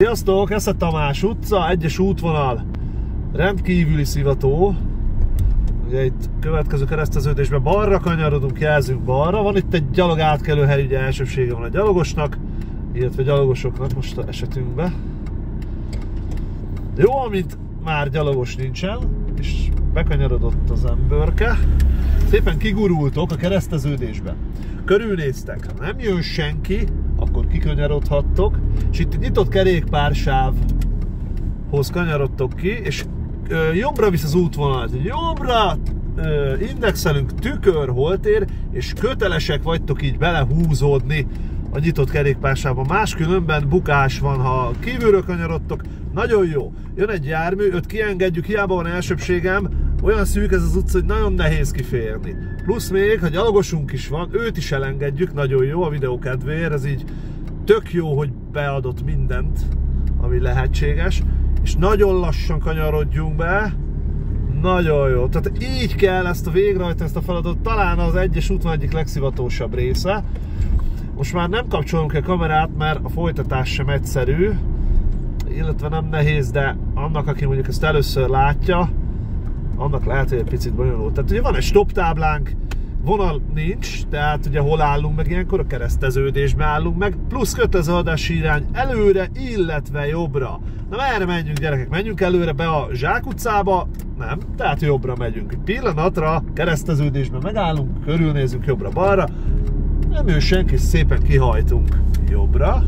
Sziasztok! Esze Tamás utca, 1-es útvonal, rendkívüli szivató. Ugye itt következő kereszteződésben balra kanyarodunk, jelzünk balra. Van itt egy gyalog átkelőhely, ugye elsőbsége van a gyalogosnak, illetve gyalogosoknak most a esetünkben. Jó, amint már gyalogos nincsen, és bekanyarodott az emberke, szépen kigurultok a kereszteződésbe. Körülnéztek, ha nem jön senki, akkor kikanyarodhattok, és itt egy nyitott kerékpársávhoz kanyarodtok ki, és jobbra visz az útvonal, jobbra indexelünk tükör, holtér, és kötelesek vagytok így belehúzódni a nyitott kerékpársávba. Máskülönben bukás van, ha kívülről kanyarodtok. Nagyon jó. Jön egy jármű, őt kiengedjük, hiába van elsőbségem, olyan szűk ez az utca, hogy nagyon nehéz kiférni. Plusz még, ha gyalogosunk is van, őt is elengedjük, nagyon jó a videó kedvéért, ez így tök jó, hogy beadott mindent, ami lehetséges, és nagyon lassan kanyarodjunk be, nagyon jó. Tehát így kell ezt a végrehajtani, ezt a feladatot, talán az 1-es útvonal egyik legszivatósabb része. Most már nem kapcsolunk el kamerát, mert a folytatás sem egyszerű, illetve nem nehéz, de annak, aki mondjuk ezt először látja, annak lehet, hogy egy picit bonyolult. Tehát ugye van egy stop táblánk, vonal nincs, tehát ugye hol állunk meg ilyenkor, a kereszteződésben állunk meg, plusz kötelezőadási irány előre, illetve jobbra. Na merre menjünk, gyerekek? Menjünk előre be a zsákutcába? Nem, tehát jobbra megyünk. Egy pillanatra kereszteződésben megállunk, körülnézünk jobbra-balra, nem jön senki, szépen kihajtunk jobbra,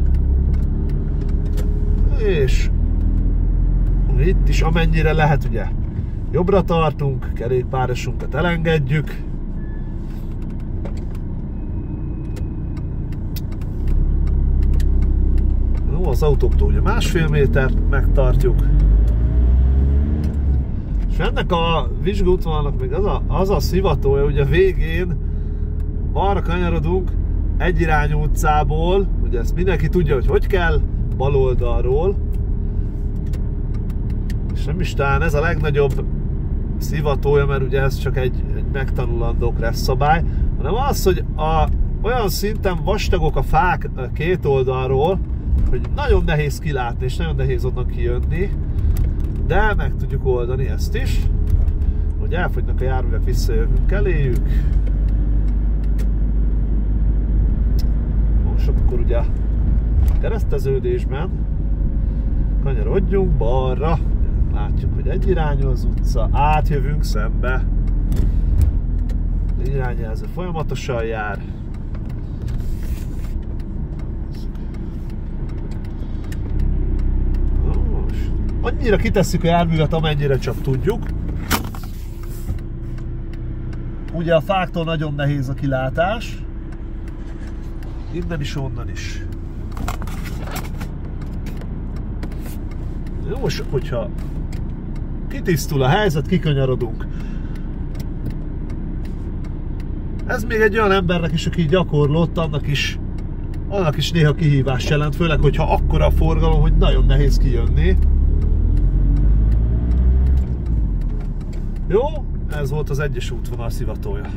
és itt is amennyire lehet, ugye jobbra tartunk, kerékpárosunkat elengedjük, jó, az autóktól ugye 1,5 métert megtartjuk, és ennek a vizsgaútvonalnak még az a szivatója, ugye végén balra kanyarodunk egyirányú utcából, ugye ezt mindenki tudja, hogy kell, bal oldalról, és nem is talán ez a legnagyobb szivatója, mert ugye ez csak egy megtanulandó kressz szabály, hanem az, hogy olyan szinten vastagok a fák két oldalról, hogy nagyon nehéz kilátni, és nagyon nehéz onnan kijönni, de meg tudjuk oldani ezt is, hogy elfogynak a járművek, visszajövünk eléjük. Most akkor ugye kereszteződésben kanyarodjunk balra, látjuk, hogy egyirányú az utca, átjövünk szembe, irányjelző folyamatosan jár. Most annyira kitesszük a járművet, amennyire csak tudjuk. Ugye a fáktól nagyon nehéz a kilátás, innen is, onnan is. Jó, most, hogyha kitisztul a helyzet, kikanyarodunk. Ez még egy olyan embernek is, aki gyakorlott, annak is néha kihívás jelent, főleg, hogyha akkora a forgalom, hogy nagyon nehéz kijönni. Jó, ez volt az 1-es útvonal szivatója.